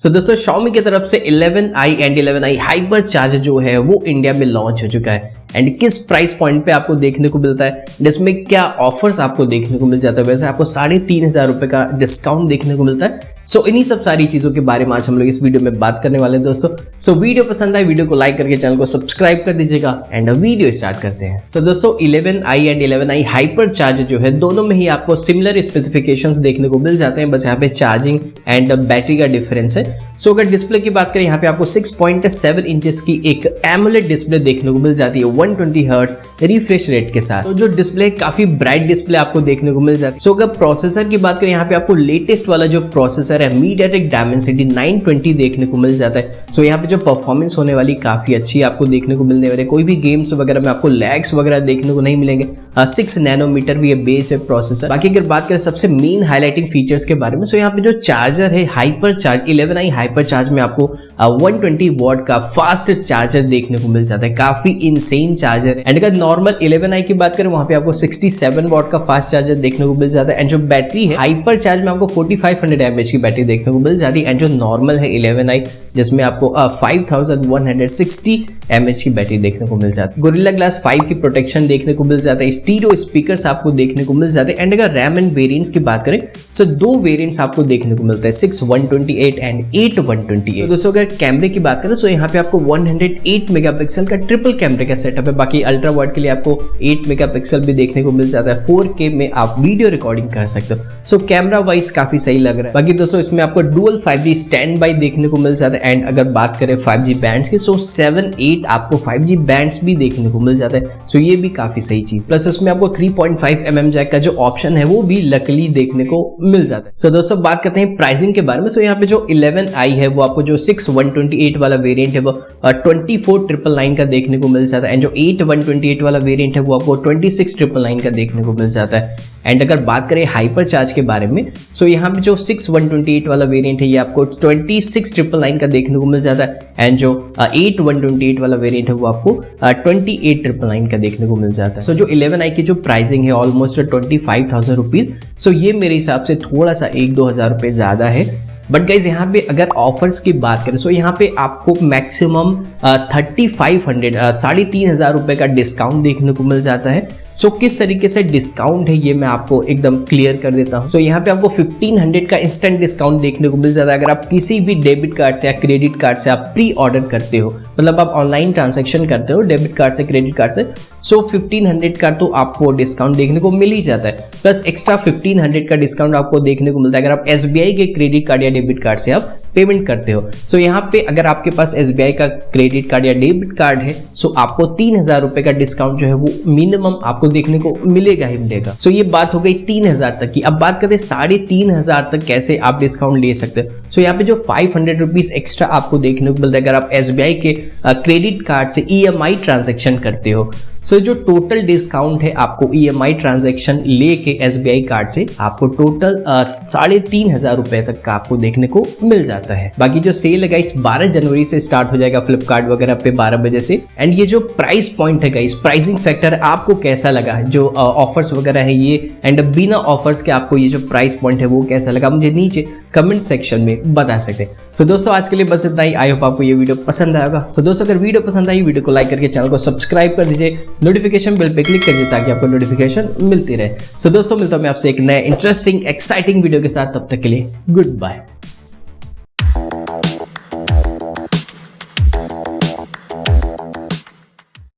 सो दोस्तों Xiaomi की तरफ से 11i एंड 11i Hypercharge जो है वो इंडिया में लॉन्च हो चुका है एंड किस प्राइस पॉइंट पे आपको देखने को मिलता है, जिसमें क्या ऑफर्स आपको देखने को मिल जाता है। वैसे आपको 3,500 रुपए का डिस्काउंट देखने को मिलता है। सो इन्हीं सब सारी चीजों के बारे में आज हम लोग इस वीडियो में बात करने वाले हैं दोस्तों। सो वीडियो पसंद आए वीडियो को लाइक करके चैनल को सब्सक्राइब कर दीजिएगा एंड वीडियो स्टार्ट करते हैं। सो दोस्तों 11i एंड 11i Hypercharge जो है दोनों में ही आपको सिमिलर स्पेसिफिकेशंस देखने को मिल जाते हैं, बस यहाँ पे चार्जिंग एंड बैटरी का डिफरेंस है। सो अगर डिस्प्ले की बात करें यहाँ पे आपको 6.7 इंचेस की एक AMOLED डिस्प्ले देखने को मिल जाती है 120 हर्ट्ज रिफ्रेश रेट के साथ। तो जो डिस्प्ले काफी ब्राइट डिस्प्ले आपको देखने को मिल जाती है। सो अगर प्रोसेसर की बात करें यहाँ पे आपको लेटेस्ट वाला जो प्रोसेसर है MediaTek Dimensity 920 देखने को मिल जाता है। सो यहाँ पे जो परफॉर्मेंस होने वाली काफी अच्छी आपको देखने को मिलने वाले, कोई भी गेम्स वगैरह में आपको लैग्स वगैरह देखने को नहीं मिलेंगे। 6 नैनोमीटर भी है बेस है प्रोसेसर। बाकी अगर बात करें सबसे मेन हाईलाइटिंग फीचर्स के बारे में, सो यहाँ पे जो चार्जर है Hypercharge 11i Hypercharge में आपको 120 वॉट का फास्ट चार्जर देखने को मिल जाता है, काफी इनसेन चार्जर है। एंड अगर नॉर्मल 11i की बात करें वहां पे आपको 67 वॉट का फास्ट चार्जर देखने को मिल जाता है। एंड जो बैटरी है Hypercharge में आपको 4500 mAh की बैटरी देखने को मिल जाती है। एंड जो नॉर्मल है 11i जिसमें आपको 5160 mAh की बैटरी देखने को मिल जाती है। गोरिल्ला ग्लास 5 की प्रोटेक्शन देखने को मिल जाता है। स्टीरियो स्पीकर्स आपको देखने को मिल जाते हैं। एंड अगर रैम एंड वेरिएंट्स की बात करें सो 2 वेरिएंट्स आपको देखने को मिलता है, 6/128 एंड 8/128। तो दोस्तों अगर कैमरे की बात करें सो यहाँ पे आपको 108 मेगापिक्सल का ट्रिपल कैमरे का सेटअप है। बाकी अल्ट्रा वाइड के लिए आपको 8 मेगापिक्सल भी देखने को मिल जाता है। 4K में आप वीडियो रिकॉर्डिंग कर सकते हो। सो कैमरा वाइज काफी सही लग रहा है। बाकी दोस्तों इसमें आपको डुअल 5G स्टैंड बाय देखने को मिल जाता है। एंड अगर बात करें 5G बैंड्स की सो 7-8 आपको 5G बैंड्स भी देखने को मिल जाता है। सो ये भी काफी सही चीज। प्लस इसमें आपको 3.5mm जैक का जो ऑप्शन है वो भी लकीली देखने को मिल जाता है। सो दोस्तों बात करते हैं प्राइसिंग के बारे में। सो यहाँ पे जो 11i है वो आपको जो 6/128 वाला वेरिएंट है वो 24,999 का देखने को मिल जाता है। एंड जो 8/128 वाला वेरिएंट है वो आपको 26,999 का देखने को मिल जाता है। एंड अगर बात करें Hypercharge के बारे में सो यहाँ पे जो 6/128 वाला वेरिएंट है ये आपको 26,999 का देखने को मिल जाता है। एंड जो 8/128 वाला वेरिएंट है वो आपको 28,999 का देखने को मिल जाता है। सो जो 11i की जो प्राइसिंग है ऑलमोस्ट 25,000 रुपीज। सो ये मेरे हिसाब से थोड़ा सा 1-2 हज़ार रुपये ज्यादा है। बट गाइज यहाँ पे अगर ऑफर्स की बात करें सो यहाँ पे आपको मैक्सिमम 3,500 3,500 रुपए का डिस्काउंट देखने को मिल जाता है। सो किस तरीके से डिस्काउंट है ये मैं आपको एकदम क्लियर कर देता हूँ। सो यहाँ पे आपको 1,500 का इंस्टेंट डिस्काउंट देखने को मिल जाता है अगर आप किसी भी डेबिट कार्ड से या क्रेडिट कार्ड से आप प्री ऑर्डर करते हो, मतलब आप ऑनलाइन ट्रांजैक्शन करते हो डेबिट कार्ड से क्रेडिट कार्ड से। सो 1,500 का तो आपको डिस्काउंट देखने को मिल ही जाता है। प्लस एक्स्ट्रा 1,500 का डिस्काउंट आपको देखने को मिलता है अगर आप SBI के क्रेडिट कार्ड या डेबिट कार्ड से आप पेमेंट करते हो। सो यहाँ पे अगर आपके पास SBI का क्रेडिट कार्ड या डेबिट कार्ड है सो आपको 3,000 रुपए का डिस्काउंट जो है वो मिनिमम आपको देखने को मिलेगा ही मिलेगा। सो ये बात हो गई 3,000 तक की। अब बात करते हैं 3,500 तक कैसे आप डिस्काउंट ले सकते हो। सो यहाँ पे जो 500 रुपीज एक्स्ट्रा आपको देखने को मिलता है अगर आप SBI के क्रेडिट कार्ड से EMI ट्रांजेक्शन करते हो। सो जो टोटल डिस्काउंट है आपको EMI ट्रांजैक्शन लेके SBI कार्ड से आपको टोटल 3,500 रुपए तक का आपको देखने को मिल जाता है। बाकी जो सेल है गाइस 12 जनवरी से स्टार्ट हो जाएगा फ्लिपकार्ट वगैरह पे 12 बजे से। एंड ये जो प्राइस पॉइंट है गाइस, प्राइसिंग फैक्टर आपको कैसा लगा, जो ऑफर्स वगैरह है ये एंड बिना ऑफर्स के आपको ये जो प्राइस पॉइंट है वो कैसा लगा, मुझे नीचे कमेंट सेक्शन में बता सकते हैं। सो दोस्तों आज के लिए बस इतना ही। आई होप आपको ये वीडियो पसंद आएगा। सो दोस्तों अगर वीडियो पसंद आई वीडियो को लाइक करके चैनल को सब्सक्राइब कर दीजिए, नोटिफिकेशन बेल पे क्लिक करिए ताकि आपको नोटिफिकेशन मिलती रहे। सो दोस्तों मिलता हूं मैं आपसे एक नए इंटरेस्टिंग एक्साइटिंग वीडियो के साथ, तब तक के लिए गुड बाय।